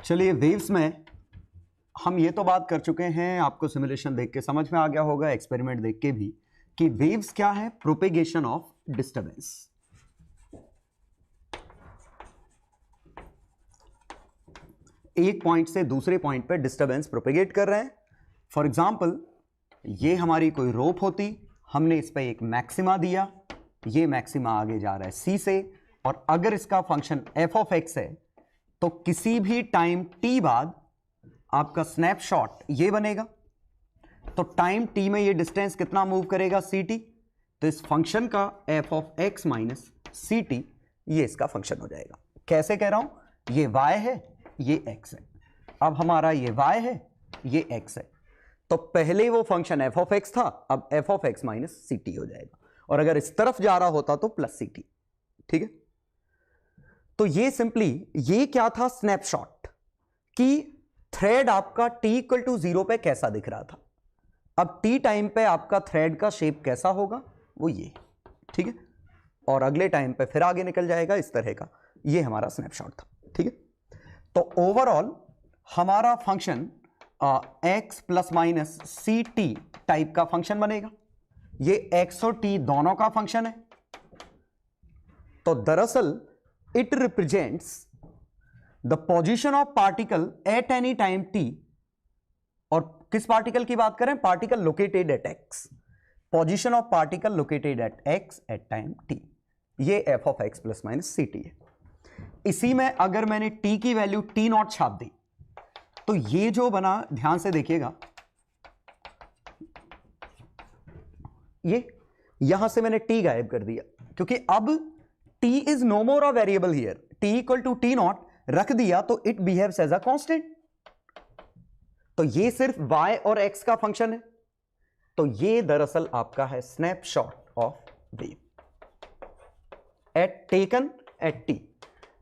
चलिए, वेव्स में हम ये तो बात कर चुके हैं, आपको सिमुलेशन देख के समझ में आ गया होगा, एक्सपेरिमेंट देख के भी, कि वेव्स क्या है, प्रोपेगेशन ऑफ डिस्टरबेंस। एक पॉइंट से दूसरे पॉइंट पे डिस्टरबेंस प्रोपेगेट कर रहे हैं। फॉर एग्जांपल, ये हमारी कोई रोप होती, हमने इस पे एक मैक्सिमा दिया, ये मैक्सिमा आगे जा रहा है सी से, और अगर इसका फंक्शन एफ ऑफ एक्स है तो किसी भी टाइम टी बाद आपका स्नैपशॉट ये बनेगा। तो टाइम टी में ये डिस्टेंस कितना मूव करेगा, सी टी। तो इस फंक्शन का F of x minus C T ये इसका फंक्शन हो जाएगा। कैसे कह रहा हूं, ये y है, ये x है। अब हमारा ये y है, ये x है, तो पहले वो फंक्शन एफ ऑफ एक्स था, अब F of x minus C T हो जाएगा, और अगर इस तरफ जा रहा होता तो प्लस सी टी। ठीक है, तो ये सिंपली ये क्या था, स्नैपशॉट कि थ्रेड आपका t इक्वल टू 0 पे कैसा दिख रहा था। अब t टाइम पे आपका थ्रेड का शेप कैसा होगा, वो ये। ठीक है, और अगले टाइम पे फिर आगे निकल जाएगा इस तरह का। ये हमारा स्नैपशॉट था। ठीक है, तो ओवरऑल हमारा function x plus minus C T type का फंक्शन बनेगा। ये x और t दोनों का फंक्शन है। तो दरअसल it represents the position of particle at any time t। और किस पार्टिकल की बात करें, particle located at x। Position of particle located at x at time t। ये f of x plus minus C T है। इसी में अगर मैंने t की वैल्यू t नॉट छाप दी तो ये जो बना, ध्यान से देखिएगा, ये यहां से मैंने t गायब कर दिया, क्योंकि अब t is no more a variable here. t equal to t naught रख दिया तो it behaves as a constant. तो ये सिर्फ y और x का फंक्शन है। तो ये दरअसल आपका है snapshot of wave at taken at t।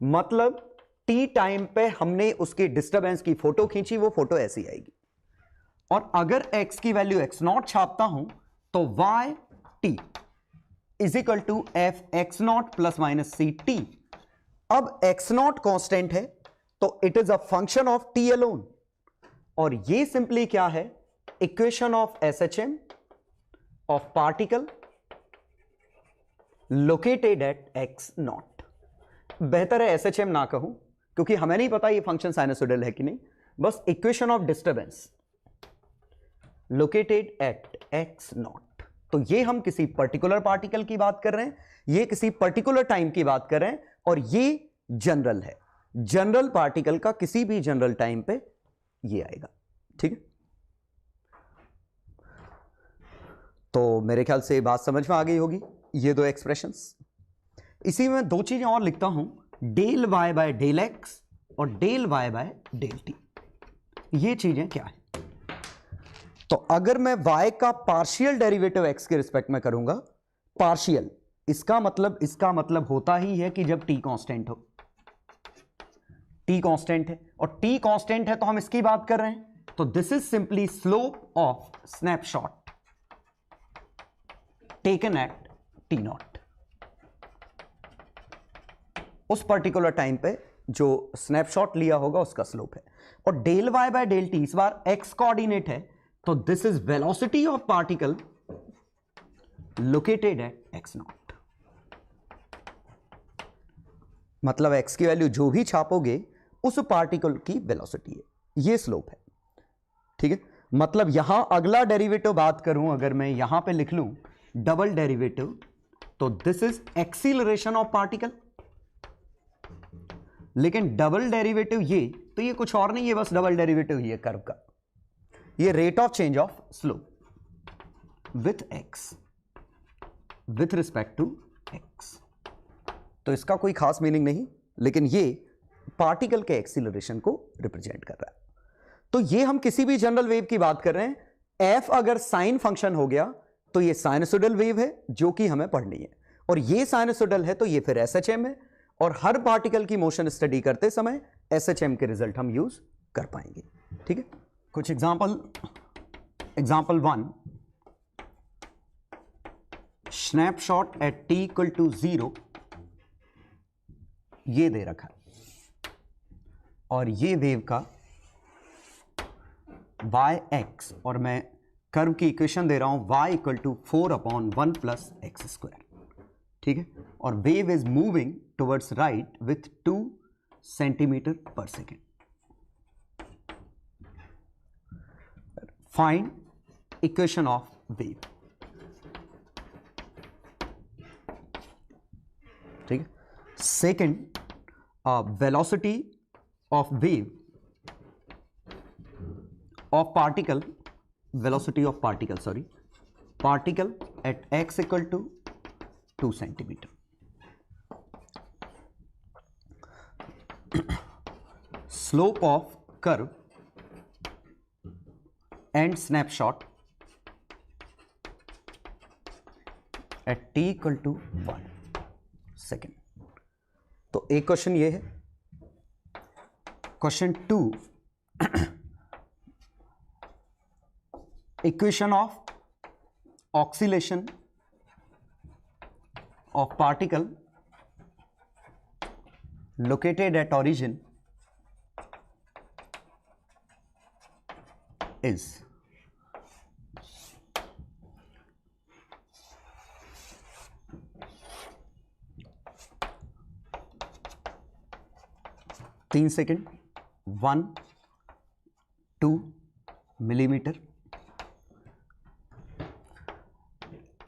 मतलब t टाइम पे हमने उसके डिस्टरबेंस की फोटो खींची, वो फोटो ऐसी आएगी। और अगर x की वैल्यू x नॉट छापता हूं तो y t is equal to F X naught plus minus C T. अब x नॉट कांस्टेंट है तो it is a function of t अलोन। और ये सिंपली क्या है, equation of SHM of particle located at x naught. बेहतर है SHM ना कहूं, क्योंकि हमें नहीं पता ये फंक्शन साइनसोइडल है कि नहीं। बस equation of disturbance located at x not. तो ये हम किसी पर्टिकुलर पार्टिकल की बात कर रहे हैं, ये किसी पर्टिकुलर टाइम की बात कर रहे हैं, और ये जनरल है। जनरल पार्टिकल का किसी भी जनरल टाइम पे ये आएगा। ठीक है, तो मेरे ख्याल से बात समझ में आ गई होगी, ये दो एक्सप्रेशंस। इसी में दो चीजें और लिखता हूं, del y by del x और del y by del t. ये चीजें क्या है, तो अगर मैं y का पार्शियल डेरिवेटिव x के रिस्पेक्ट में करूंगा, पार्शियल, इसका मतलब होता ही है कि जब t कांस्टेंट हो। t कांस्टेंट है, और t कांस्टेंट है तो हम इसकी बात कर रहे हैं। तो this is simply slope of snapshot taken at t naught. उस पर्टिकुलर टाइम पे जो स्नैपशॉट लिया होगा उसका स्लोप है। और del y by del T इस बार x कोऑर्डिनेट है, तो this is velocity of particle located at x naught. मतलब x की वैल्यू जो भी छापोगे उस पार्टिकल की वेलोसिटी है, ये स्लोप है। ठीक है, मतलब यहां अगला डेरिवेटिव बात करूं, अगर मैं यहां पे लिख लूं डबल डेरिवेटिव, तो this is acceleration of particle. लेकिन डबल डेरिवेटिव ये, तो ये कुछ और नहीं है, बस डबल डेरिवेटिव ही है कर्व का। ये rate of change of slope with x with respect to x। तो इसका कोई खास मीनिंग नहीं, लेकिन ये पार्टिकल के एक्सीलरेशन को रिप्रेजेंट कर रहा है। तो ये हम किसी भी जनरल वेव की बात कर रहे हैं। f अगर साइन फंक्शन हो गया तो ये साइनसोइडल वेव है जो कि हमें पढ़नी है, और ये साइनसोइडल है तो ये फिर SHM है। और हर पार्टिकल की मोशन स्टडी करते समय SHM के रिजल्ट हम यूज कर पाएंगे। ठीक है, कुछ example 1, snapshot at t equal to 0 ये दे रखा है। और ये वेव का yx, और मैं कर्व की इक्वेशन दे रहा हूं y equal to 4/1 plus x square, ठीक है, और wave is moving towards right with 2 centimetre per second. Find equation of wave. ठीक है. Second, velocity of wave of particle, velocity of particle, sorry, particle at x equal to 2 centimeter. Slope of curve and snapshot at t equal to 1 second. तो एक question ये है. Question 2, equation of oscillation of particle located at origin is तीन second 1-2 millimeter.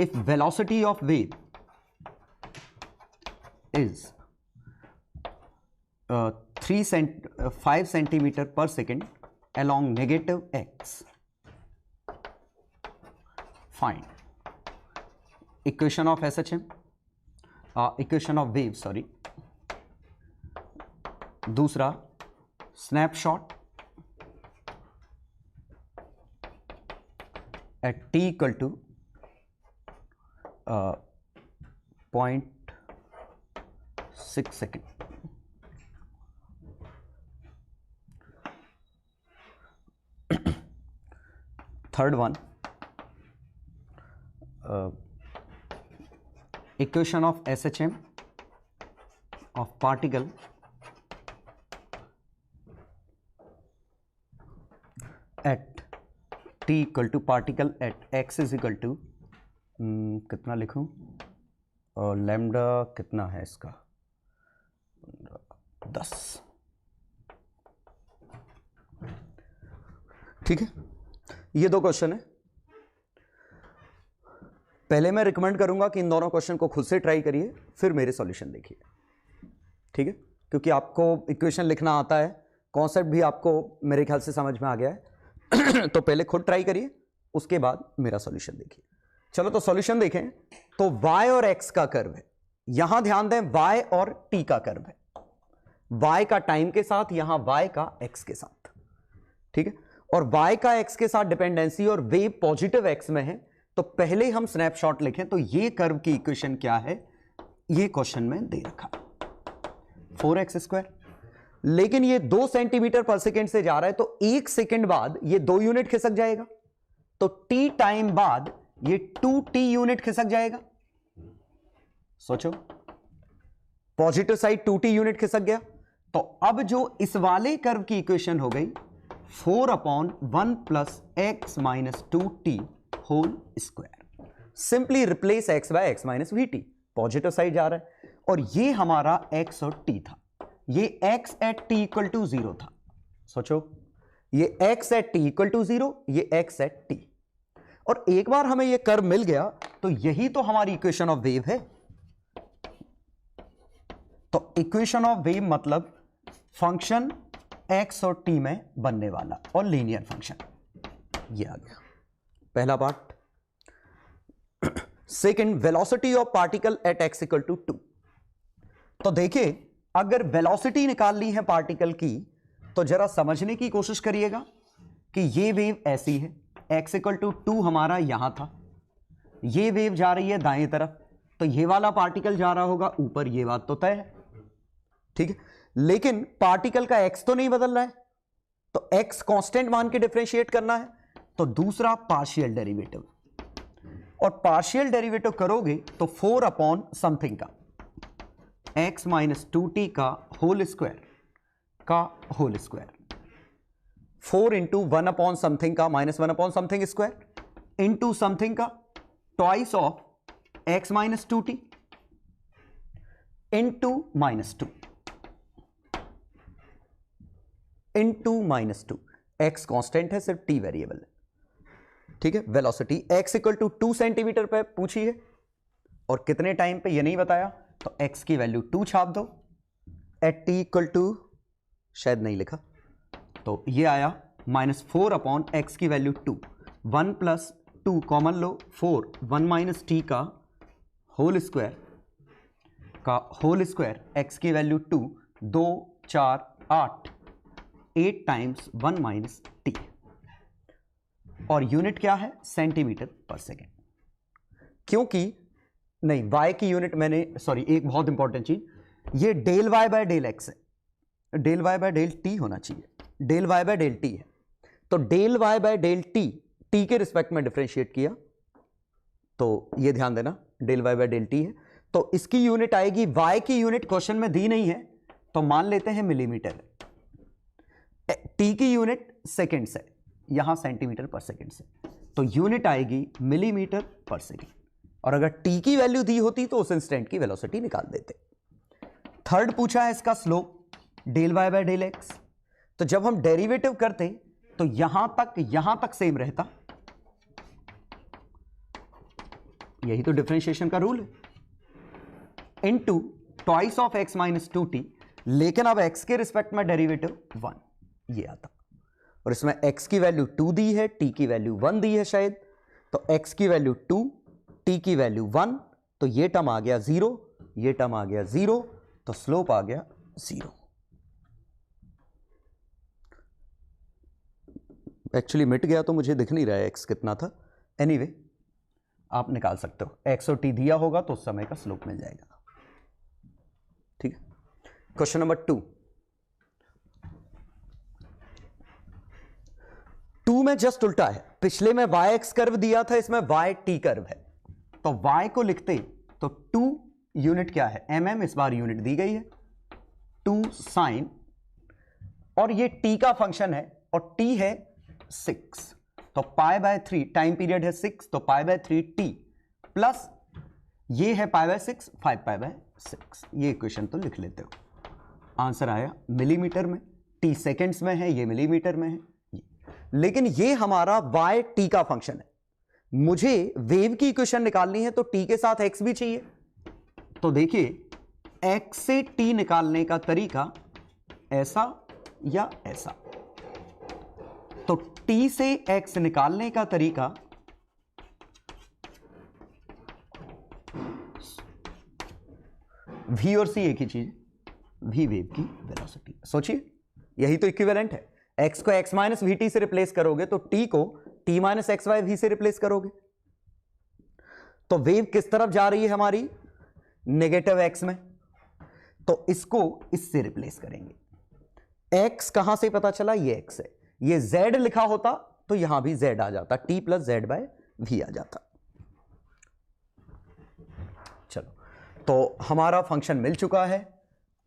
If velocity of wave is 5 centimeter per second along negative x, find equation of SHM, equation of wave, sorry. दूसरा, snapshot at t equal to 0.6 second. Third one, equation of SHM of particle at t equal to particle at x is equal to कितना लिखूं, lambda कितना है इसका, 10. ठीक है. ये दो क्वेश्चन है. पहले मैं रिकमेंड करूंगा कि इन दोनों क्वेश्चन को खुद से ट्राई करिए, फिर मेरे सॉल्यूशन देखिए. ठीक है, क्योंकि आपको इक्वेशन लिखना आता है, कॉन्सेप्ट भी आपको मेरे ख्याल से समझ में आ गया है. तो पहले खुद ट्राई करिए, उसके बाद मेरा सॉल्यूशन देखिए. चलो तो सॉल्यूशन देखें. तो y और x का कर्व है. यहां ध्यान दें, y और t का कर्व है. y का टाइम के साथ, यहां y का x के साथ. ठीक है, और y का x के साथ डिपेंडेंसी और वेव पॉजिटिव x में है. तो पहले हम स्नैपशॉट लिखें. तो ये कर्व की इक्वेशन क्या है, ये क्वेश्चन में दे रखा 4x². लेकिन ये 2 सेंटीमीटर पर सेकेंड से जा रहा है, तो 1 सेकेंड बाद ये 2 यूनिट खिसक जाएगा. तो t टाइम बाद ये 2t यूनिट खिसक जाएगा. सोचो, पॉजिटिव साइड 2t यूनिट खिसक गया. तो अब जो इस वाले कर्व की इक्वेशन हो गई 4/1 plus x minus 2t whole square. Simply replace x by x minus vt. Positive side जा रहा है, और ये हमारा x और t था. ये x at t equal to 0 था. सोचो, ये x at t equal to 0, ये x एट t. और एक बार हमें ये कर्व मिल गया, तो यही तो हमारी इक्वेशन ऑफ वेव है. तो इक्वेशन ऑफ वेव मतलब फंक्शन x और t में बनने वाला और लीनियर फंक्शन. ये आ गया पहला part. Second, velocity of particle at x equal to 2. तो देखिए, अगर वेलोसिटी निकालनी है पार्टिकल की, तो जरा समझने की कोशिश करिएगा कि ये वेव ऐसी है, x इक्वल टू 2 हमारा यहां था, ये वेव जा रही है दाएं तरफ, तो ये वाला पार्टिकल जा रहा होगा ऊपर. ये बात तो तय है. ठीक है, लेकिन पार्टिकल का x तो नहीं बदल रहा है, तो x कांस्टेंट मान के डिफरेंशिएट करना है. तो दूसरा पार्शियल डेरिवेटिव, और पार्शियल डेरिवेटिव करोगे तो 4 अपॉन समथिंग का x माइनस 2t का होल स्क्वायर का whole square, 4 into 1 upon something का minus 1 upon something square into something का twice of x minus 2t into -2 into -2। X constant है, सिर्फ टी वेरिएबल है, ठीक है। Velocity x equal to 2 centimetre पे पूछी है और कितने टाइम पे ये नहीं बताया, तो x की वैल्यू 2 छाप दो। एट t इक्वल टू, शायद नहीं लिखा, तो ये आया -4 अपॉन एक्स की वैल्यू 2, 1 प्लस 2 कॉमन लो 4, 1 माइनस टी का होल स्क्वायर एक्स की वैल्यू 2, 2 4 8, 8 टाइम्स 1 माइनस टी, और यूनिट क्या है, सेंटीमीटर पर सेकेंड। क्योंकि नहीं, y की यूनिट मैंने, सॉरी, एक बहुत इंपॉर्टेंट चीज, ये del y by del x है, del y by del t होना चाहिए, del y by del t है, तो del y by del t के रिस्पेक्ट में डिफरेंशिएट किया, तो ये ध्यान देना del y by del t है, तो इसकी यूनिट आएगी, y की यूनिट क्वेश्चन में दी नहीं है तो मान लेते हैं मिलीमीटर है, t की यूनिट सेकेंड से, यहां सेंटीमीटर पर सेकेंड से, तो यूनिट आएगी मिलीमीटर पर सेकेंड, और अगर t की वैल्यू दी होती तो उस इंस्टेंट की वेलोसिटी निकाल देते। थर्ड पूछा है इसका slope del y by del x, तो जब हम डेरिवेटिव करते तो यहां तक सेम रहता, यही तो डिफरेंशिएशन का रूल है, into twice of x minus 2t, लेकिन अब x के रिस्पेक्ट में डेरिवेटिव 1 ये आता, और इसमें x की वैल्यू 2 दी है, t की वैल्यू 1 दी है शायद, तो x की वैल्यू 2, t की वैल्यू 1, तो ये टर्म आ गया 0, ये टर्म आ गया 0, तो स्लोप आ गया 0। एक्चुअली मिट गया तो मुझे दिख नहीं रहा है x कितना था, एनीवे आप निकाल सकते हो, x और t दिया होगा तो उस समय का स्लोप मिल जाएगा, ठीक है। क्वेश्चन नंबर 2 में जस्ट उल्टा है, पिछले में yx कर्व दिया था, इसमें yt कर्व है, तो y को लिखते तो 2 यूनिट क्या है, mm, इस बार यूनिट दी गई है 2 साइन, और ये t का फंक्शन है और t है 6, तो पाई बाय 3, टाइम पीरियड है 6, तो पाई बाय 3 t प्लस ये है पाई बाय 6, 5 पाई बाय 6, ये इक्वेशन तो लिख लेते हो। आंसर आया मिलीमीटर में, t सेकेंड्स में है, ये मिलीमीटर में है, लेकिन ये हमारा y t का फंक्शन है, मुझे वेव की इक्वेशन निकालनी है तो t के साथ x भी चाहिए, तो देखिए x से t निकालने का तरीका ऐसा या ऐसा, तो t से x निकालने का तरीका v और c एक ही चीज, v वेव की वेलोसिटी, सोचिए यही तो इक्विवेलेंट है, x को x माइनस वी टी से रिप्लेस करोगे तो t को t minus x y v से रिप्लेस करोगे, तो वेव किस तरफ जा रही है हमारी, नेगेटिव x में, तो इसको इससे रिप्लेस करेंगे। x कहां से पता चला, ये x है, ये z लिखा होता तो यहां भी z आ जाता, t plus z by v आ जाता। चलो, तो हमारा फंक्शन मिल चुका है,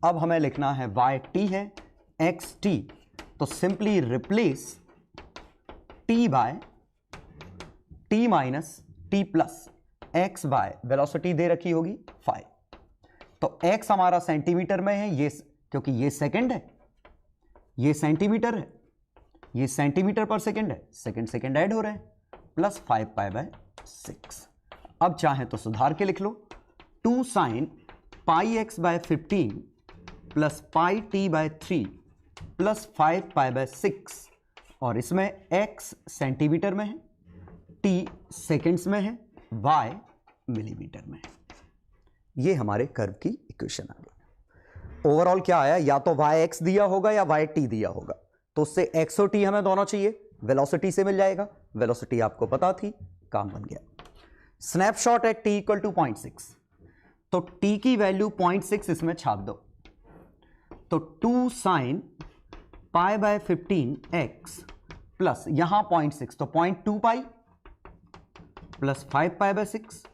अब हमें लिखना है y t है x t, तो simply replace t by t minus t plus x by velocity दे रखी होगी 5, तो x हमारा सेंटीमीटर में है, ये क्योंकि ये सेकंड है, ये सेंटीमीटर है, ये सेंटीमीटर पर सेकंड है, सेकंड ऐड हो रहे हैं, प्लस 5 पाई बाय 6। अब चाहे तो सुधार के लिख लो, 2 sine pi x by 15 plus pi t by 3 plus 5 pi by 6, और इसमें x सेंटीमीटर में है, t सेकेंड्स में है, y मिलीमीटर में है। ये हमारे कर्व की इक्वेशन आ गई। ओवरऑल क्या आया, या तो yx दिया होगा या yt दिया होगा, तो उससे x और t हमें दोनों चाहिए, वेलोसिटी से मिल जाएगा, वेलोसिटी आपको पता थी, काम बन गया। Snapshot at t equal to 0.6, तो t की वैल्यू 0.6 इसमें छाप दो, तो 2 sine pi by 15x plus यहां 0.6, तो 0.2 पाई प्लस 5 पाई बाय 6,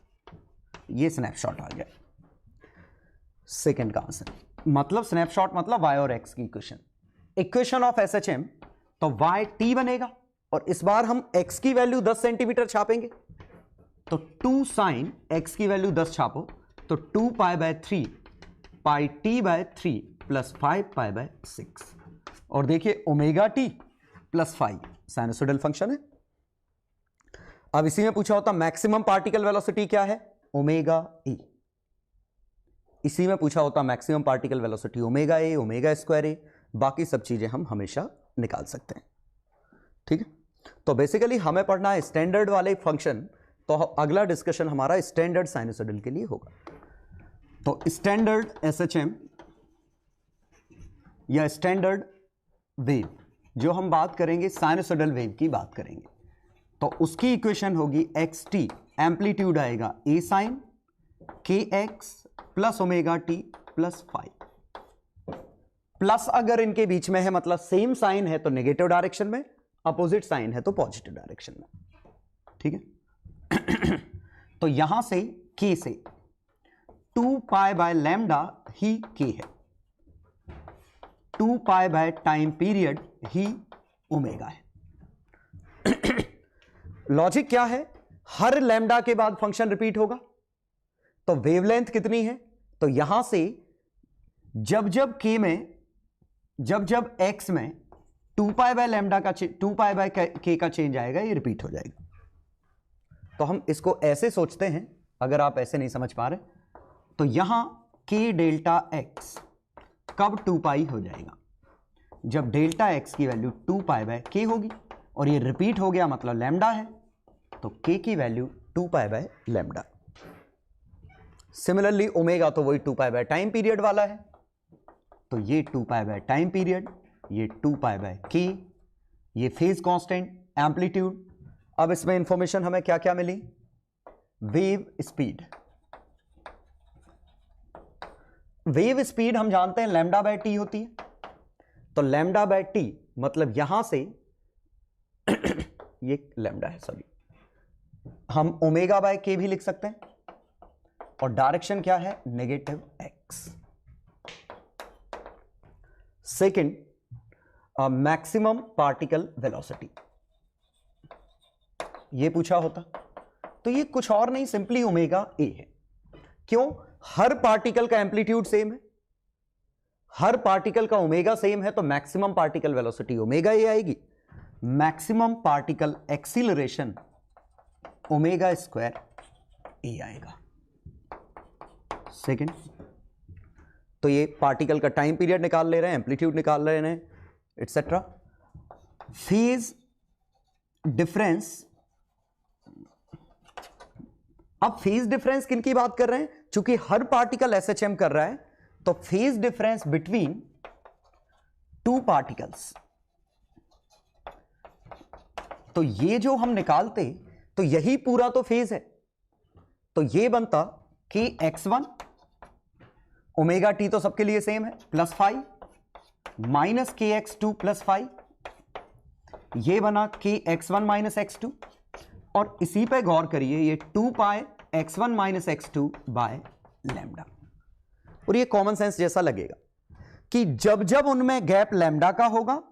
ये स्नैपशॉट आ गया सेकंड का आंसर। मतलब स्नैपशॉट मतलब y और x की इक्वेशन, इक्वेशन ऑफ SHM, तो y t बनेगा और इस बार हम x की वैल्यू 10 सेंटीमीटर छापेंगे, तो 2 sin x की वैल्यू 10 छापो तो 2 pi 3 pi t by 3 plus 5 pi by 6, और देखिए omega t plus 5 sinusoidal function है। अब इसी में पूछा होता मैक्सिमम पार्टिकल वेलोसिटी क्या है, ओमेगा e। इसी में पूछा होता maximum particle velocity omega a, omega square a, बाकी सब चीजें हम हमेशा निकाल सकते हैं। ठीक है, तो बेसिकली हमें पढ़ना है स्टैंडर्ड वाले फंक्शन, तो अगला डिस्कशन हमारा स्टैंडर्ड साइनसोइडल के लिए होगा। तो स्टैंडर्ड SHM या स्टैंडर्ड वेव, जो हम बात करेंगे साइनसोइडल वेव की बात करेंगे, तो उसकी इक्वेशन होगी xt, एम्पलीट्यूड आएगा a sine kx plus omega t plus 5, plus अगर इनके बीच में है मतलब सेम साइन है तो नेगेटिव डायरेक्शन में, अपोजिट साइन है तो पॉजिटिव डायरेक्शन में। ठीक है, तो यहां से k से 2 pi by lambda he k है, 2 pi by time period he omega है। लॉजिक क्या है, हर लैम्डा के बाद फंक्शन रिपीट होगा, तो वेवलेंथ कितनी है, तो यहां से जब जब k में, जब जब x में 2 पाई बाय लैम्डा का 2 पाई बाय k का चेंज आएगा, ये रिपीट हो जाएगा। तो हम इसको ऐसे सोचते हैं, अगर आप ऐसे नहीं समझ पा रहे, तो यहां k डेल्टा x कब 2 पाई हो जाएगा, जब डेल्टा x की वैल्यू 2 पाई बाय k होगी, और ये रिपीट हो गया मतलब लैम्डा है, तो k की value 2 pi by lambda. Similarly omega तो वही 2 पाई बाय टाइम पीरियड वाला है, तो ये 2 पाई बाय टाइम पीरियड, ये 2 पाई बाय k, ये फेज कांस्टेंट, एम्पलीट्यूड। अब इसमें इंफॉर्मेशन हमें क्या क्या मिली, वेव स्पीड, वेव स्पीड हम जानते हैं लैम्डा बाय टी होती है, तो लैम्डा बाय टी मतलब यहां से ये लैम्डा है, सॉरी, हम ओमेगा बाय के भी लिख सकते हैं, और डायरेक्शन क्या है, negative x। Second, maximum particle velocity, ये पूछा होता, तो ये कुछ और नहीं, सिंपली ओमेगा ए है। क्यों, हर पार्टिकल का एम्पलीट्यूड सेम है, हर पार्टिकल का ओमेगा सेम है, तो maximum particle velocity omega a आएगी। Maximum particle acceleration omega square a आएगा। सेकेंड, तो ये पार्टिकल का टाइम पीरियड निकाल ले रहे हैं, एम्पलीट्यूड निकाल रहे हैं, एटसेट्रा। फेज डिफरेंस, अब फेज डिफरेंस किन की बात कर रहे हैं, चूंकि हर पार्टिकल SHM कर रहा है, तो phase difference between two particles, तो ये जो हम निकालते, तो यही पूरा तो फेज है, तो ये बनता कि x1 ओमेगा टी तो सबके लिए सेम है, प्लस 5 माइनस kx2 प्लस 5, ये बना kx1 माइनस x2, और इसी पे गौर करिए, ये 2 पाई x1 minus x2 by lambda. और ये कॉमन सेंस जैसा लगेगा कि जब जब उनमें गैप लैम्डा का होगा,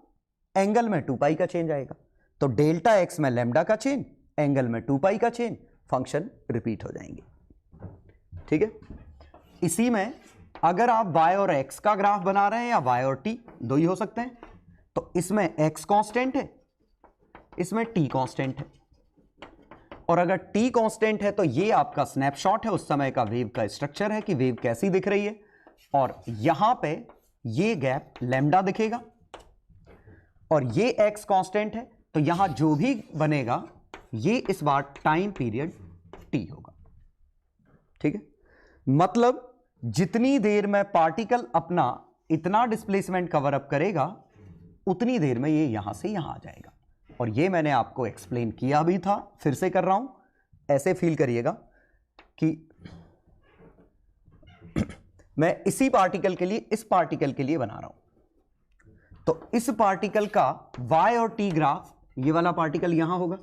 एंगल में 2 पाई का चेंज आएगा, तो डेल्टा x में लैम्डा का चेंज, एंगल में 2 पाई का चेंज, फंक्शन रिपीट हो जाएंगे। ठीक है, इसी में अगर आप y और x का ग्राफ बना रहे हैं, या y और t दो ही हो सकते हैं, तो इसमें x कांस्टेंट है, इसमें t कांस्टेंट है, और अगर t कांस्टेंट है तो ये आपका स्नैपशॉट है उस समय का वेव का स्ट्रक्चर है कि वेव कैसी दिख रही है, और यहां पे ये गैप लैम्डा दिखेगा, और ये x कांस्टेंट है, तो यहां जो भी बनेगा ये इस बार टाइम पीरियड t होगा। ठीक है, मतलब जितनी देर में पार्टिकल अपना इतना डिस्प्लेसमेंट कवर अप करेगा, उतनी देर में ये यहां से यहां आ जाएगा। और ये मैंने आपको एक्सप्लेन किया भी था, फिर से कर रहा हूं, ऐसे फील करिएगा कि मैं इसी पार्टिकल के लिए, इस पार्टिकल के लिए बना रहा हूं। तो इस पार्टिकल का y और t ग्राफ, ये वाला पार्टिकल यहां होगा,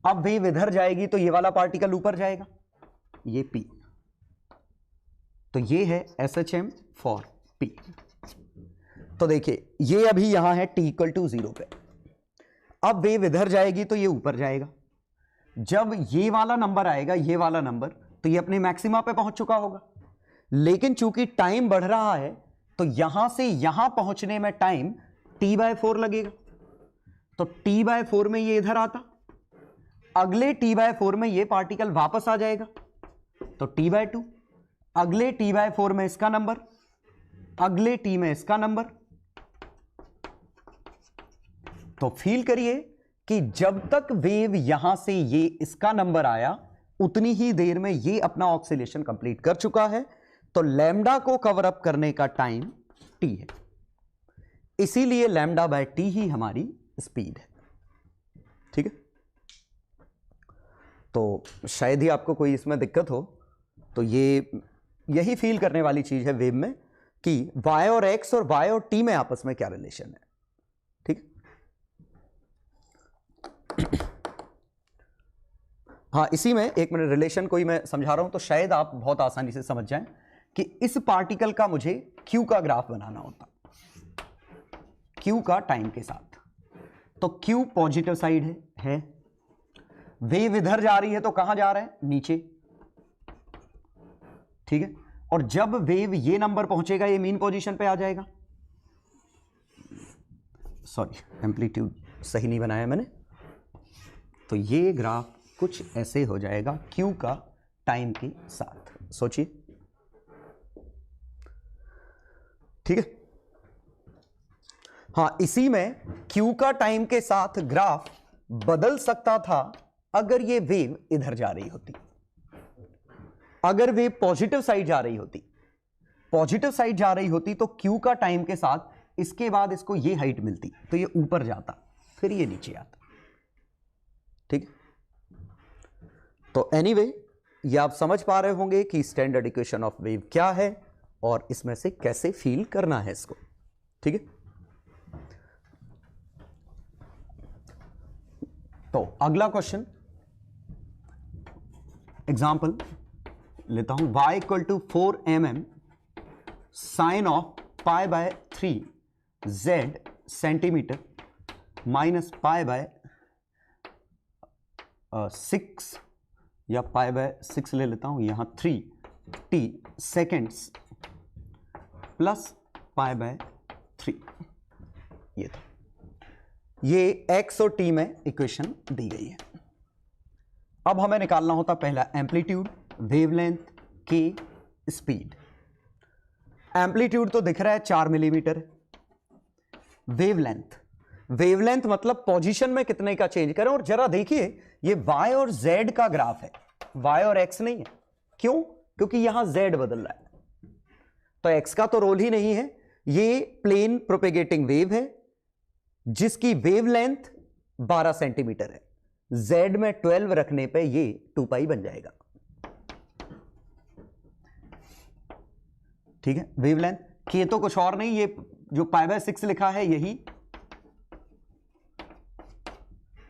अब वेव इधर जाएगी तो ये वाला पार्टिकल ऊपर जाएगा, ये p, तो ये है SHM फॉर p। तो देखिए ये अभी यहां है t इक्वल टू 0 पे, अब वेव इधर जाएगी तो ये ऊपर जाएगा, जब ये वाला नंबर आएगा, ये वाला नंबर, तो ये अपने मैक्सिमा पे पहुंच चुका होगा। लेकिन चूंकि टाइम बढ़ रहा है तो यहां से यहां पहुंचने में टाइम t/4 लगेगा, तो t/4 में ये इधर आता, अगले t/4 में ये पार्टिकल वापस आ जाएगा, तो t/2, अगले t/4 में इसका नंबर, अगले t में इसका नंबर। तो फील करिए कि जब तक वेव यहां से ये इसका नंबर आया उतनी ही देर में ये अपना ऑक्सीलेशन कंप्लीट कर चुका है, तो लैम्डा को कवर अप करने का टाइम t है, इसीलिए λ/t ही हमारी स्पीड है। ठीक है, तो शायद ही आपको कोई इसमें दिक्कत हो, तो यही फील करने वाली चीज है वेव में कि y और x और y और t में आपस में क्या रिलेशन है। ठीक, हाँ, इसी में एक मिनट रिलेशन कोई मैं समझा रहा हूं तो शायद आप बहुत आसानी से समझ जाएं कि इस पार्टिकल का मुझे q का ग्राफ बनाना होता, q का टाइम के साथ, तो q पॉजिटिव साइड है, वेव इधर जा रही है तो कहां जा रहा है, नीचे। ठीक है, और जब वेव ये नंबर पहुंचेगा ये मीन पोजीशन पे आ जाएगा। सॉरी, एम्पलीट्यूड सही नहीं बनाया मैंने, तो ये ग्राफ कुछ ऐसे हो जाएगा q का टाइम के साथ। सोचिए, ठीक है, हाँ, इसी में q का टाइम के साथ ग्राफ बदल सकता था अगर ये वेव इधर जा रही होती, अगर वेव पॉजिटिव साइड जा रही होती, पॉजिटिव साइड जा रही होती तो q का टाइम के साथ इसके बाद इसको ये हाइट मिलती, तो ये ऊपर जाता, फिर ये नीचे आता। ठीक है, तो एनीवे ये आप समझ पा रहे होंगे कि स्टैंडर्ड इक्वेशन ऑफ वेव क्या है और इसमें से कैसे फील करना है इसको। ठीक है, तो अगला क्वेश्चन, एग्जांपल लेता हूं, y इक्वल टू 4 mm sine of π/3 z centimetre minus π/6 या π/6 ले लेता हूं, यहां 3t सेकेंड्स प्लस π/3, ये था, ये x और t में इक्वेशन दी गई है। अब हमें निकालना होता पहला amplitude, wavelength, k, speed. Amplitude तो दिख रहा है 4 मिलीमीटर, वेवलेंथ, वेवलेंथ मतलब पोजीशन में कितने का चेंज करें, और जरा देखिए ये y और z का ग्राफ है, y और x नहीं है। क्यों? क्योंकि यहां z बदल रहा है, तो x का तो रोल ही नहीं है। ये प्लेन प्रोपेगेटिंग वेव है जिसकी वेवलेंथ 12 सेंटीमीटर है, z में 12 रखने पे ये 2π बन जाएगा। ठीक है, वेवलेंथ, k तो कुछ और नहीं, ये जो π/6 लिखा है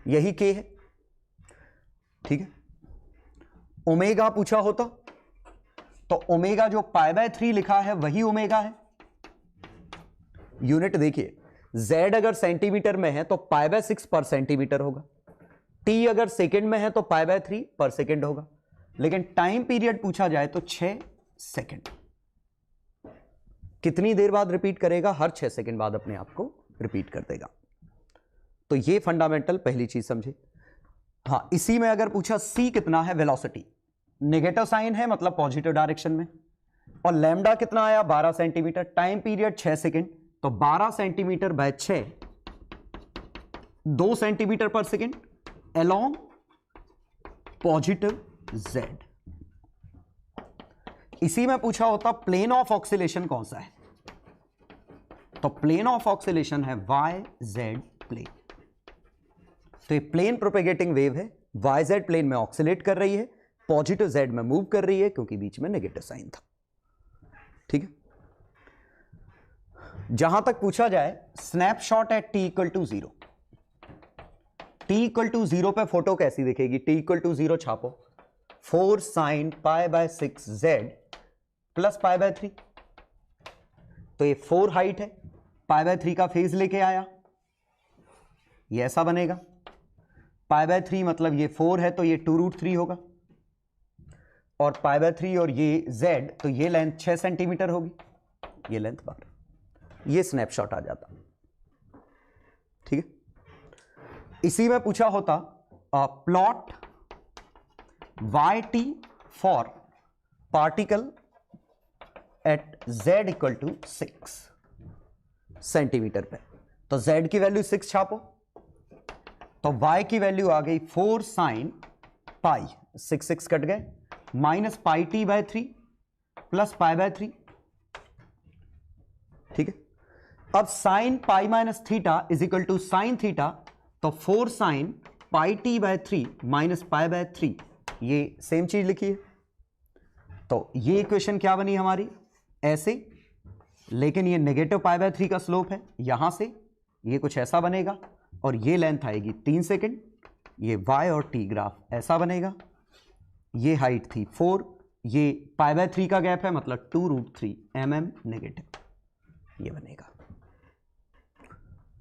यही k है। ठीक है, ओमेगा पूछा होता तो ओमेगा जो π/3 लिखा है वही ओमेगा है। यूनिट देखिए, z अगर सेंटीमीटर में है तो π/6 पर सेंटीमीटर होगा, t अगर सेकंड में है तो π/3 पर सेकंड होगा, लेकिन टाइम पीरियड पूछा जाए तो 6 सेकंड। कितनी देर बाद रिपीट करेगा? हर 6 सेकंड बाद अपने आप को रिपीट कर देगा। तो ये फंडामेंटल पहली चीज समझे। हाँ, इसी में अगर पूछा c कितना है, वेलोसिटी, नेगेटिव साइन है मतलब पॉजिटिव डायरेक्शन में, और लैम्डा कितना आया 12 सेंटीमीटर, टाइम पीरियड 6 सेकंड, तो 12 सेंटीमीटर बाय 6 2 सेंटीमीटर पर सेकंड अलोंग पॉजिटिव z। इसी में पूछा होता प्लेन ऑफ ऑक्सीलेशन कौन सा है, तो प्लेन ऑफ ऑक्सीलेशन है yz प्लेन। तो ये प्लेन प्रोपेगेटिंग वेव है, yz प्लेन में ऑक्सीलेट कर रही है, पॉजिटिव z में मूव कर रही है क्योंकि बीच में नेगेटिव साइन था। ठीक है, जहां तक पूछा जाए snapshot at t equal to 0, t equal to 0 पे फोटो कैसी दिखेगी, t इक्वल टू 0 छापो, 4 sin π/6 z प्लस π/3, तो ये 4 हाइट है, π/3 का फेज लेके आया, ये ऐसा बनेगा। π/3 मतलब ये 4 है तो ये 2√3 होगा, और π/3 और ये z तो ये लेंथ 6 सेंटीमीटर होगी, ये लेंथ 12। ये स्नैपशॉट आ जाता, ठीक है। इसी में पूछा होता plot yt for particle at z equal to 6 centimetre पे, तो z की वैल्यू 6 छापो, तो y की वैल्यू आ गई 4 sin पाई, 6 कट गए, माइनस πt/3 प्लस π/3, ठीक है। अब sine pi minus theta is equal to sine theta, तो 4 sin πt/3 माइनस π/3, ये सेम चीज लिखी है। तो ये इक्वेशन क्या बनी हमारी, ऐसे, लेकिन ये नेगेटिव π/3 का स्लोप है, यहां से ये कुछ ऐसा बनेगा, और ये लेंथ आएगी 3 सेकेंड, ये y और t ग्राफ ऐसा बनेगा, ये हाइट थी 4, ये π/3 का गैप है मतलब 2√3 mm नेगेटिव, ये बनेगा।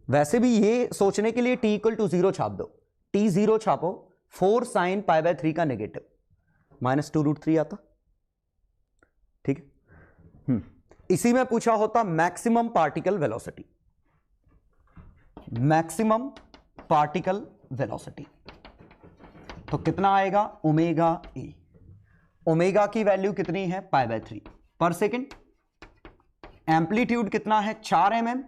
वैसे भी ये सोचने के लिए t इक्वल टू 0 छाप दो, t 0 छापो, 4 sin π/3 का नेगेटिव माइनस 2√3 आता, ठीक है। इसी में पूछा होता maximum particle velocity, maximum particle velocity, तो कितना आएगा ओमेगा ए, ओमेगा की वैल्यू कितनी है π/3 पर सेकेंड, एम्पलीट्यूड कितना है 4 mm,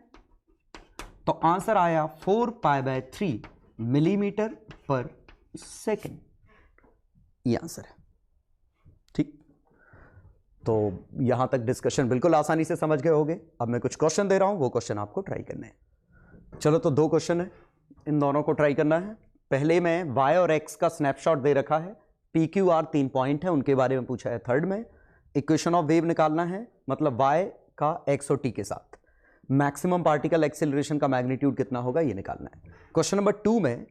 तो आंसर आया 4 π/3 मिलीमीटर पर सेकेंड, ये आंसर है, ठीक। तो यहां तक डिस्कशन बिल्कुल आसानी से समझ गए होंगे। अब मैं कुछ क्वेश्चन दे रहा हूं, वो क्वेश्चन आपको ट्राई करने हैं। चलो, तो 2 क्वेश्चन है, इन दोनों को ट्राई करना है। पहले में y और x का स्नैपशॉट दे रखा है, PQR 3 पॉइंट है, उनके बारे में पूछा है। थर्ड में इक्वेशन ऑफ वेव निकालना है, मतलब y का x और t के साथ मैक्सिमम पार्टिकल एक्सेलरेशन का मैग्नीट्यूड कितना होगा ये निकालना है। क्वेश्चन नंबर 2 में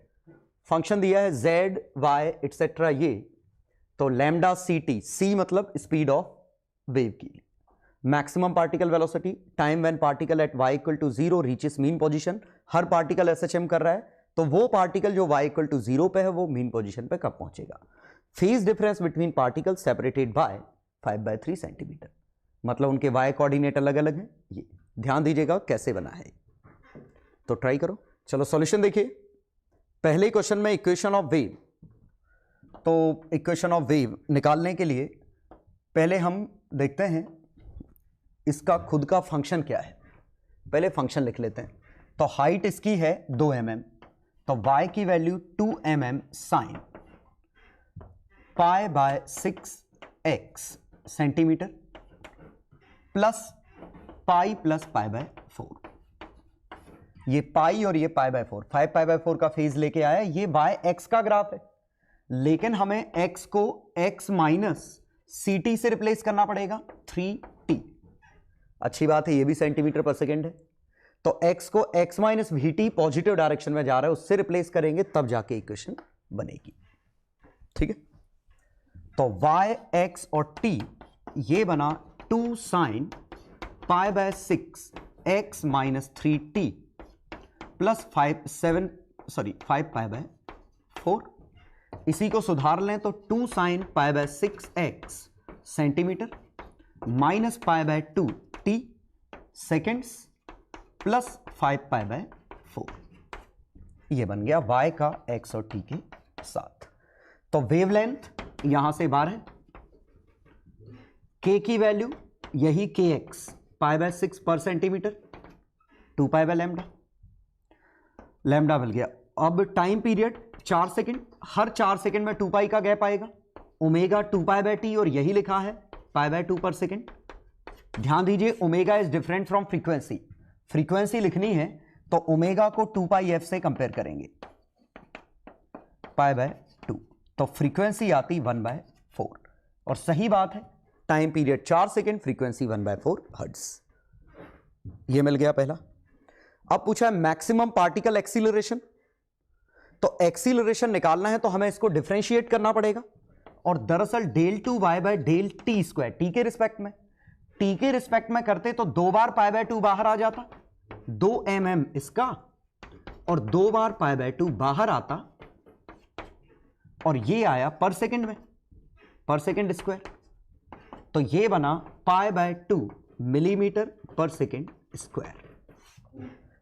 फंक्शन दिया है z, y एटसेट्रा, ये तो लैम्डा ct, c मतलब स्पीड ऑफ वेव की, maximum particle velocity, time when particle at y equal to 0 reaches mean position, हर पार्टिकल SHM कर रहा है, तो वो पार्टिकल जो y इक्वल टू 0 पे है वो मीन पोजीशन पे कब पहुंचेगा। Phase difference between particle separated by 5/3 centimetre, मतलब उनके y कोऑर्डिनेट अलग अलग हैं। ये ध्यान दीजिएगा कैसे बना है, तो ट्राई करो। चलो सॉल्यूशन देखिए। पहले क्वेश्चन में इक्वेशन ऑफ वेव, तो इक्वेशन ऑफ वेव निकालने के लिए पहले हम देखते हैं इसका खुद का फंक्शन क्या है, पहले फंक्शन लिख लेते हैं। तो हाइट इसकी है 2 mm, तो y की value 2 mm sine π/6x centimetre plus pi plus π/4, ये पाई और ये π/4, 5 π/4 का फेज लेके आया, ये बाय x का ग्राफ है, लेकिन हमें x को x माइनस ct से रिप्लेस करना पड़ेगा 3t। अच्छी बात है, ये भी सेंटीमीटर पर सेकेंड है, तो x को x minus vt positive direction में जा रहा है, उससे रिप्लेस करेंगे तब जाके इक्वेशन बनेगी, ठीक है। तो y, x और t ये बना 2 sin π/6 x minus 3t plus 5 π/4, इसी को सुधार लें तो 2 sin π/6x centimetre minus π/2 t seconds plus 5 π/4, ये बन गया y का x और t के साथ। तो वेवलेंथ यहां से 12, k की वैल्यू यही kx π/6 पर सेंटीमीटर 2 π/λ, लैम्डा मिल गया। अब टाइम पीरियड 4 सेकेंड, हर 4 सेकेंड में 2 पाई का गैप आएगा, ओमेगा 2 π/t और यही लिखा है π/2 पर सेकेंड। ध्यान दीजिए omega is different from frequency, frequency लिखनी है तो ओमेगा को 2πf से कंपेयर करेंगे π/2, तो फ्रीक्वेंसी आती 1/4, और सही बात है, time period 4 second, frequency 1/4 hertz, ये मिल गया पहला। अब पूछा है मैक्सिमम पार्टिकल एक्सीलरेशन, तो एक्सीलरेशन निकालना है तो हमें इसको डिफरेंशिएट करना पड़ेगा, और दरअसल del 2y by del t square, t के रिस्पेक्ट में करते तो 2 बार π/2 बाहर आ जाता, 2 mm इसका और 2 बार पाई बाय 2 बाहर आता और ये आया पर सेकंड में, पर सेकंड स्क्वायर, तो ये बना पाई बाय 2 मिलीमीटर पर सेकंड स्क्वायर।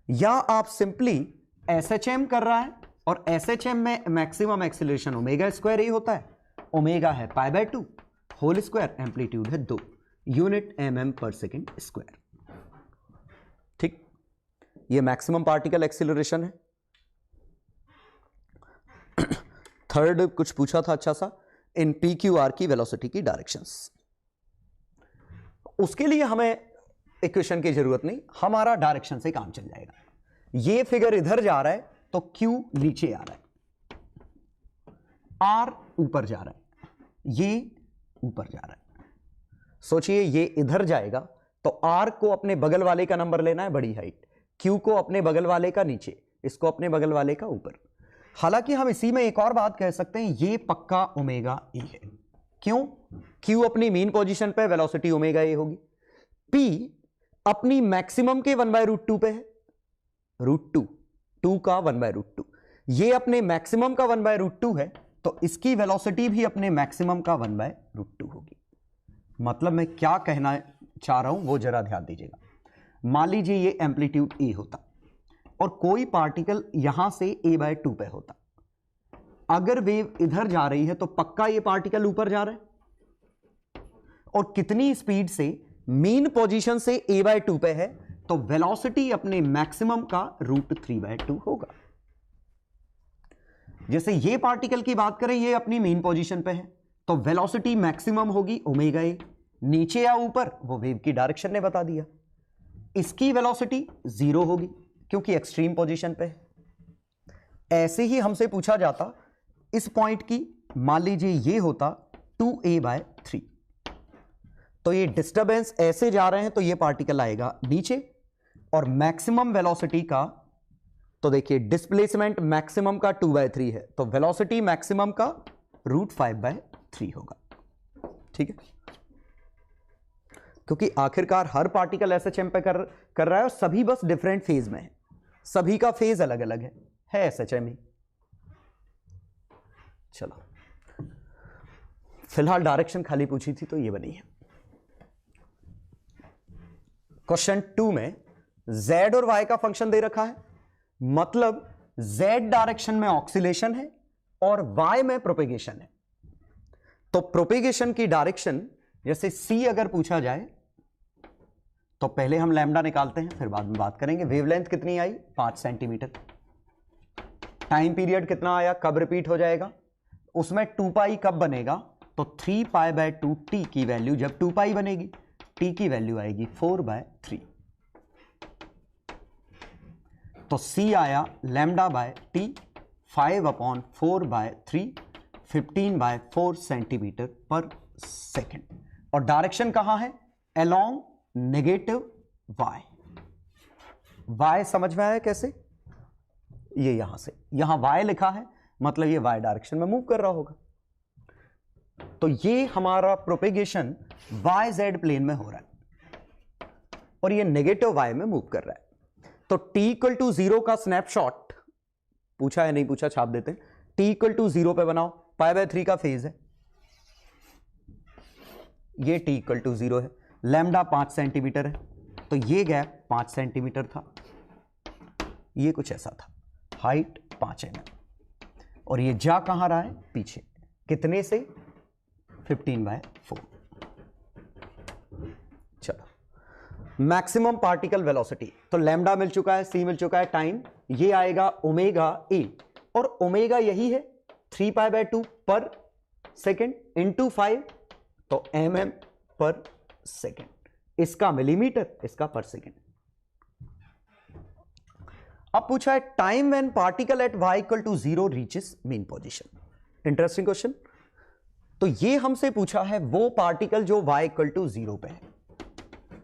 या आप सिंपली SHM कर रहा है और SHM में मैक्सिमम एक्सीलरेशन ओमेगा स्क्वायर ही होता है, ओमेगा है pi by 2 whole square, amplitude है 2 यूनिट mm पर सेकंड स्क्वायर। ठीक, ये मैक्सिमम पार्टिकल एक्सीलरेशन है। थर्ड कुछ पूछा था अच्छा सा, इन PQR की वेलोसिटी की डायरेक्शंस। उसके लिए हमें इक्वेशन की जरूरत नहीं, हमारा डायरेक्शन से काम चल जाएगा। ये फिगर इधर जा रहा है तो Q नीचे आ रहा है, R ऊपर जा रहा है, ये ऊपर जा रहा है। सोचिए ये इधर जाएगा तो R को अपने बगल वाले का नंबर लेना है बड़ी हाइट, Q को अपने बगल वाले का नीचे, इसको अपने बगल वाले का ऊपर। हालांकि हम इसी में एक और बात कह सकते हैं, ये पक्का ओमेगा ए है। क्यों? Q अपनी मीन पोजीशन पे, वेलोसिटी ओमेगा ए होगी। P अपनी मैक्सिमम के 1/√2 पे है, √2 का 1/√2, ये अपने मैक्सिमम का 1/√2 है, तो इसकी वेलोसिटी भी अपने मैक्सिमम का 1/√2 होगी। मतलब मैं क्या कहना चाह रहा हूं वो जरा ध्यान दीजिएगा। मान लीजिए ये एम्पलीट्यूड ए होता और कोई पार्टिकल यहां से a/2 पे होता, अगर वेव इधर जा रही है तो पक्का ये पार्टिकल ऊपर जा रहा है, और कितनी स्पीड से, मीन पोजीशन से a/2 पे है, तो वेलोसिटी अपने मैक्सिमम का √3/2 होगा। जैसे ये पार्टिकल की बात करें, ये अपनी मीन पोजीशन पे है, तो वेलोसिटी मैक्सिमम होगी ओमेगा ए, नीचे या ऊपर वो वेव की डायरेक्शन ने बता दिया। इसकी वेलोसिटी 0 होगी क्योंकि एक्सट्रीम पोजीशन पे है। ऐसे ही हमसे पूछा जाता इस पॉइंट की, मान लीजिए ये होता 2a/3, तो ये डिस्टरबेंस ऐसे जा रहे हैं तो ये पार्टिकल आएगा नीचे, और मैक्सिमम वेलोसिटी का, तो देखिए डिस्प्लेसमेंट मैक्सिमम का 2/3 है, तो वेलोसिटी मैक्सिमम का √5/3 होगा। ठीक है, क्योंकि आखिरकार हर पार्टिकल SHM पे कर रहा है और सभी बस डिफरेंट फेज में है, सभी का फेज अलग अलग है SHM ही। चलो, फिलहाल डायरेक्शन खाली पूछी थी तो ये बनी है। क्वेश्चन 2 में Z और Y का फंक्शन दे रखा है, मतलब Z डायरेक्शन में ऑक्सीलेशन है और Y में प्रोपेगेशन है। तो प्रोपेगेशन की डायरेक्शन, जैसे C अगर पूछा जाए तो पहले हम लैम्डा निकालते हैं, फिर बाद में बात करेंगे। वेवलेंथ कितनी आई? 5 सेंटीमीटर। टाइम पीरियड कितना आया, कब रिपीट हो जाएगा, उसमें 2 पाई कब बनेगा, तो 3π/2 t की वैल्यू जब 2 पाई बनेगी, t की वैल्यू आएगी 4/3। तो c आया λ/t 5/4/3 15/4 सेंटीमीटर पर सेकेंड। और डायरेक्शन कहां है? Along negative y। y समझ में आया कैसे? ये यहां से, यहां y लिखा है, मतलब ये y डायरेक्शन में मूव कर रहा होगा। तो ये हमारा प्रोपेगेशन YZ प्लेन में हो रहा है और ये नेगेटिव y में मूव कर रहा है। तो t=0 का स्नैपशॉट पूछा है, नहीं पूछा छाप देते हैं। t=0 पे बनाओ, π/3 का फेज है, ये t=0 है, लैम्डा 5 सेंटीमीटर है, तो ये गैप 5 सेंटीमीटर था, ये कुछ ऐसा था, हाइट 5 mm, और ये जा कहां रहा है? पीछे। कितने से? 15/4। चलो, मैक्सिमम पार्टिकल वेलोसिटी, तो लैम्डा मिल चुका है, सी मिल चुका है, टाइम ये आएगा ओमेगा ए, और ओमेगा यही है 3π/2 पर सेकेंड इंटू 5, तो mm पर सेकेंड, इसका मिलीमीटर, इसका पर सेकेंड। अब पूछा है time when particle eight y=0 reaches mean position. Interesting question. तो ये हमसे पूछा है वो पार्टिकल जो y=0 पे है,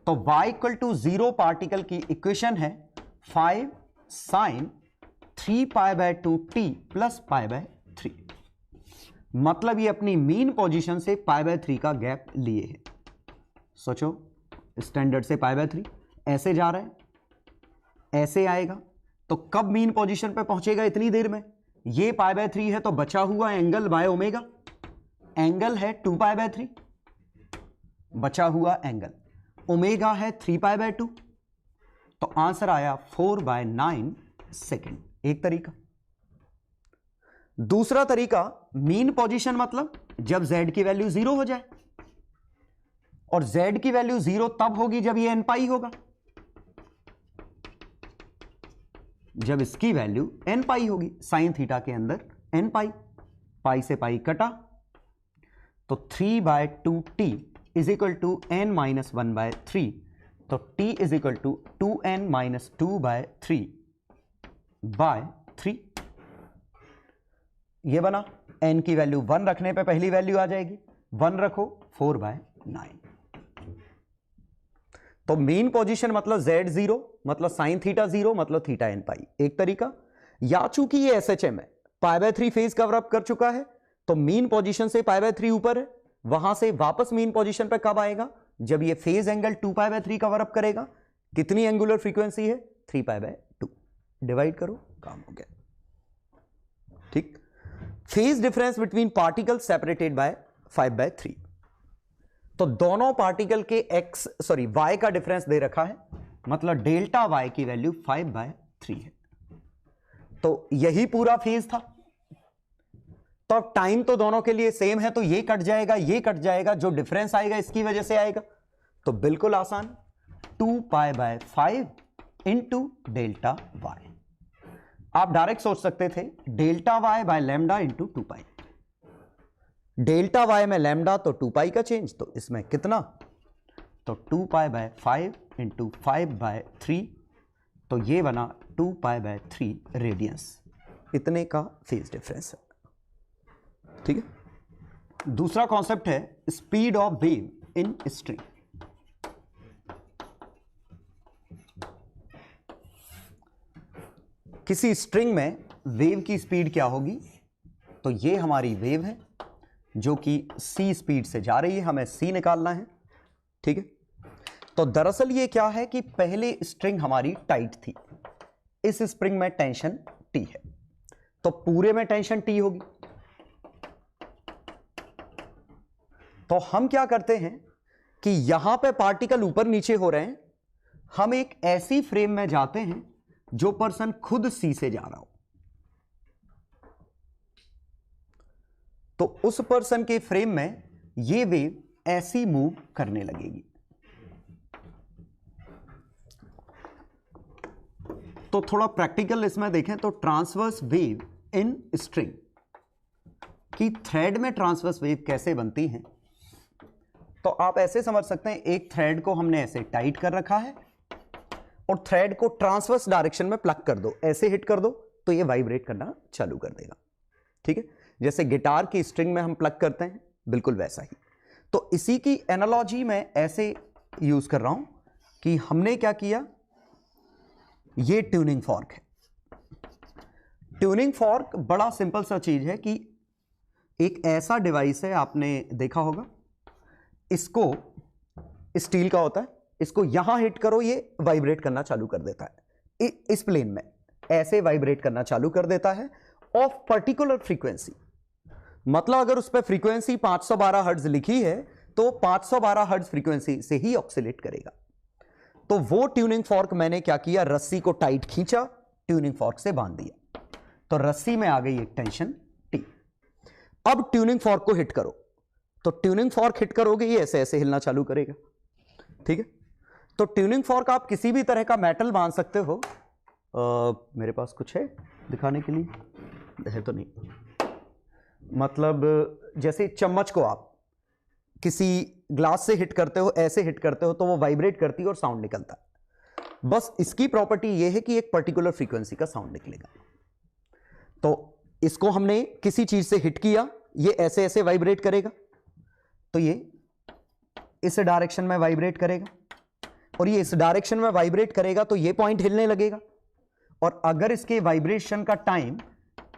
तो y=0 पार्टिकल की इक्वेशन है 5 sin 3π/2t + π/3। मतलब ये अपनी मीन पोजीशन से π/3 का गैप लिए है। सोचो, स्टैंडर्ड से π/3 ऐसे जा रहा है, ऐसे आएगा, तो कब मीन पोजीशन पे पहुंचेगा? इतनी देर में। ये π/3 है तो बचा हुआ एंगल बाय ओमेगा, एंगल है 2π/3, बचा हुआ एंगल ओमेगा है 3π/2, तो आंसर आया 4/9 सेकेंड। एक तरीका। दूसरा तरीका, मीन पोजीशन मतलब जब z की वैल्यू 0 हो जाए, और z की वैल्यू 0 तब होगी जब ये n पाई होगा, जब इसकी वैल्यू n पाई होगी। साइन थीटा के अंदर n पाई, पाई से पाई कटा, तो 3/2t is equal to n minus 1/3, तो t is equal to 2n minus 2/3 ये बना। n की वैल्यू 1 रखने पे पहली वैल्यू आ जाएगी, 1 रखो 4/9। तो मीन पोजीशन मतलब z 0 मतलब साइन थीटा 0 मतलब थीटा n पाई, एक तरीका। या चूंकि ये SHM है, π/3 फेज कवर अप कर चुका है, तो मीन पोजीशन से π/3 ऊपर है, वहां से वापस मीन पोजीशन पे कब आएगा? जब ये फेज एंगल 2π/3 कवर अप करेगा। कितनी एंगुलर फ्रीक्वेंसी है? 3π/2। डिवाइड करो, काम हो गया। ठीक। Phase difference between particle separated by 5/3, तो दोनों पार्टिकल के y का डिफरेंस दे रखा है, मतलब डेल्टा y की वैल्यू 5/3 है। तो यही पूरा फेज था। तो अब टाइम तो दोनों के लिए सेम है, तो ये कट जाएगा, ये कट जाएगा, जो डिफरेंस आएगा इसकी वजह से आएगा। तो बिल्कुल आसान, 2π/5 इंटू डेल्टा y। आप डायरेक्ट सोच सकते थे delta y by lambda into 2π। Delta y में लैम्डा तो 2π का चेंज, तो इसमें कितना? तो 2π/5 इंटू 5/3, तो ये बना 2π/3 रेडियंस। इतने का फेज डिफरेंस है। ठीक है। दूसरा कॉन्सेप्ट है speed of wave in string. किसी स्ट्रिंग में वेव की स्पीड क्या होगी? तो ये हमारी वेव है जो कि c स्पीड से जा रही है, हमें c निकालना है। ठीक है। तो दरअसल ये क्या है कि पहले स्ट्रिंग हमारी टाइट थी, इस स्प्रिंग में टेंशन T है, तो पूरे में टेंशन T होगी। तो हम क्या करते हैं कि यहां पे पार्टिकल ऊपर नीचे हो रहे हैं, हम एक ऐसी फ्रेम में जाते हैं जो पर्सन खुद सी से जा रहा हो, तो उस पर्सन के फ्रेम में ये वेव ऐसी मूव करने लगेगी। तो थोड़ा प्रैक्टिकल इसमें देखें तो ट्रांसवर्स वेव इन स्ट्रिंग की थ्रेड में ट्रांसवर्स वेव कैसे बनती हैं, तो आप ऐसे समझ सकते हैं, एक थ्रेड को हमने ऐसे टाइट कर रखा है और थ्रेड को ट्रांसवर्स डायरेक्शन में प्लग कर दो, ऐसे हिट कर दो तो ये वाइब्रेट करना चालू कर देगा। ठीक है। जैसे गिटार की स्ट्रिंग में हम प्लग करते हैं, बिल्कुल वैसा ही। तो इसी की एनालॉजी में ऐसे यूज कर रहा हूं कि हमने क्या किया, ये ट्यूनिंग फॉर्क है। ट्यूनिंग फॉर्क बड़ा सिंपल सा चीज है कि एक ऐसा डिवाइस है, आपने देखा होगा, इसको स्टील का होता है, इसको यहां हिट करो ये वाइब्रेट करना चालू कर देता है, इस प्लेन में ऐसे वाइब्रेट करना चालू कर देता है ऑफ पर्टिकुलर फ्रीक्वेंसी। मतलब अगर उस पर फ्रीक्वेंसी 512 हर्ट्ज लिखी है तो 512 हर्ट्ज फ्रीक्वेंसी से ही ऑक्सीलेट करेगा। तो वो ट्यूनिंग फॉर्क मैंने क्या किया, रस्सी को टाइट खींचा, ट्यूनिंग फॉर्क से बांध दिया, तो रस्सी में आ गई एक टेंशन T। अब ट्यूनिंग फॉर्क को हिट करो, तो ट्यूनिंग फॉर्क हिट करोगे ये ऐसे ऐसे हिलना चालू करेगा। ठीक है। तो ट्यूनिंग फॉर्क आप किसी भी तरह का मेटल बांध सकते हो। मेरे पास कुछ है दिखाने के लिए, है तो नहीं, मतलब जैसे चम्मच को आप किसी ग्लास से हिट करते हो, ऐसे हिट करते हो तो वो वाइब्रेट करती है और साउंड निकलता है। बस इसकी प्रॉपर्टी ये है कि एक पर्टिकुलर फ्रीक्वेंसी का साउंड निकलेगा। तो इसको हमने किसी चीज से हिट किया, ये ऐसे ऐसे वाइब्रेट करेगा, तो ये इस डायरेक्शन में वाइब्रेट करेगा, और ये इस डायरेक्शन में वाइब्रेट करेगा तो ये पॉइंट हिलने लगेगा। और अगर इसके वाइब्रेशन का time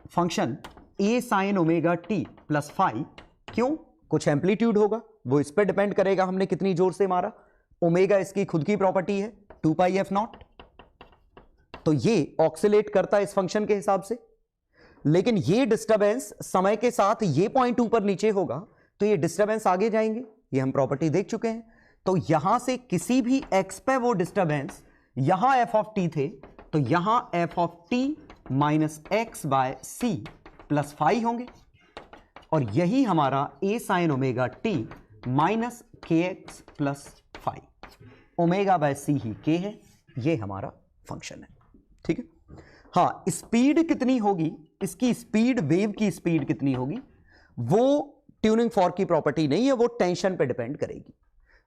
function a sin omega t plus phi, क्यों, कुछ एम्पलीट्यूड होगा, वो इस पर डिपेंड करेगा हमने कितनी जोर से मारा। ओमेगा इसकी खुद की प्रॉपर्टी है 2πf0, तो ये ऑक्सिलेट करता है इस फंक्शन के हिसाब से, लेकिन ये डिस्टरबेंस समय के साथ ये पॉइंट ऊपर नीचे होगा तो ये डिस्टरबेंस आगे जाएंगे, ये हम प्रॉपर्टी देख चुके हैं। तो यहां से किसी भी x पे वो डिस्टरबेंस, यहां f ऑफ t थे तो यहां f of t minus x by c plus phi होंगे, और यही हमारा a sine omega t minus k x plus phi, omega by c ही k है, ये हमारा फंक्शन है। ठीक है, हाँ स्पीड कितनी होगी, इसकी स्पीड, वेव की स्पीड कितनी होगी, वो ट्यूनिंग फॉर्क की प्रॉपर्टी नहीं है, वो टेंशन पे डिपेंड करेगी।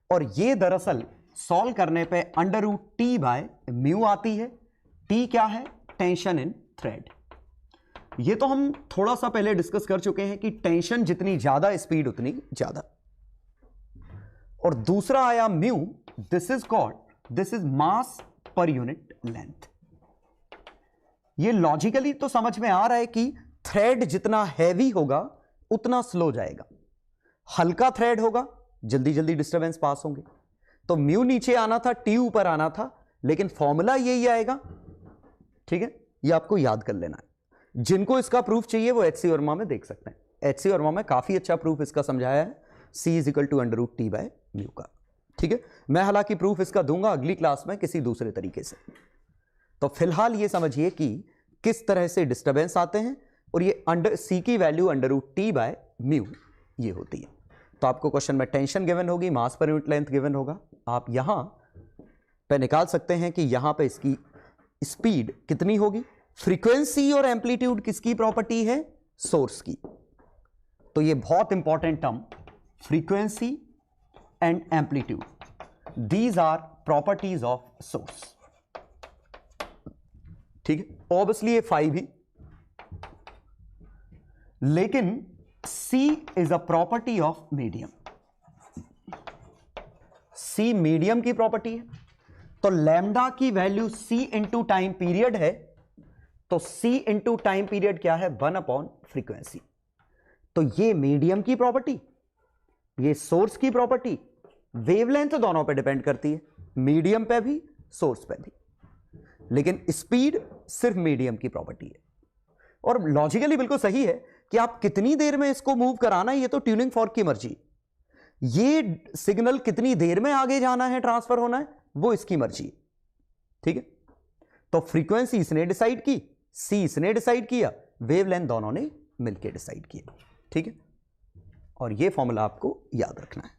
और ये दरअसल सॉल्व करने पे under root t by mu आती है। टी क्या है, टेंशन इन थ्रेड। ये तो हम थोड़ा सा पहले डिस्कस कर चुके हैं कि टेंशन जितनी ज्यादा स्पीड उतनी ज्यादा। और दूसरा आया mu, this is mass per unit length. ये लॉजिकली तो समझ में आ रहा है कि थ्रेड जितना हैवी होगा उतना स्लो जाएगा, हल्का थ्रेड होगा जल्दी जल्दी डिस्टरबेंस पास होंगे। तो म्यू नीचे आना था, टी ऊपर आना था, लेकिन फॉर्मूला यही आएगा। ठीक है, ये आपको याद कर लेना है। जिनको इसका प्रूफ चाहिए वो एचसी वर्मा में देख सकते हैं। एचसी वर्मा में काफी अच्छा प्रूफ इसका समझाया है, C is equal to under root t by mu का। ठीक है, मैं हालांकि प्रूफ इसका दूंगा अगली क्लास में किसी दूसरे तरीके से। तो फिलहाल ये समझिए कि किस तरह से डिस्टरबेंस आते हैं, और ये अंडर सी की value under root t by mu ये होती है। तो आपको क्वेश्चन में टेंशन गिवन होगी, मास पर यूनिट लेंथ गिवन होगा, आप यहां पे निकाल सकते हैं कि यहां पे इसकी स्पीड कितनी होगी। फ्रीक्वेंसी और एम्पलीट्यूड किसकी प्रॉपर्टी है, सोर्स की। तो ये बहुत important term, frequency and amplitude, these are properties of source. ठीक है, ऑब्वियसली ये फाई भी, लेकिन C is a property of medium. C medium की प्रॉपर्टी है, तो लैम्डा की value C into time period है, तो C इंटू टाइम पीरियड क्या है, 1 अपॉन फ्रीक्वेंसी। तो ये मीडियम की प्रॉपर्टी, ये सोर्स की प्रॉपर्टी, वेवलेंथ दोनों पे डिपेंड करती है, मीडियम पे भी सोर्स पे भी, लेकिन स्पीड सिर्फ मीडियम की प्रॉपर्टी है। और लॉजिकली बिल्कुल सही है कि आप कितनी देर में इसको मूव कराना है, ये तो ट्यूनिंग फॉर्क की मर्जी। ये सिग्नल कितनी देर में आगे जाना है, ट्रांसफर होना है, वो इसकी मर्जी। ठीक है, तो फ्रीक्वेंसी इसने डिसाइड की, C इसने डिसाइड किया, वेवलेंथ दोनों ने मिलकर डिसाइड किया। ठीक है, और ये फॉर्मूला आपको याद रखना है।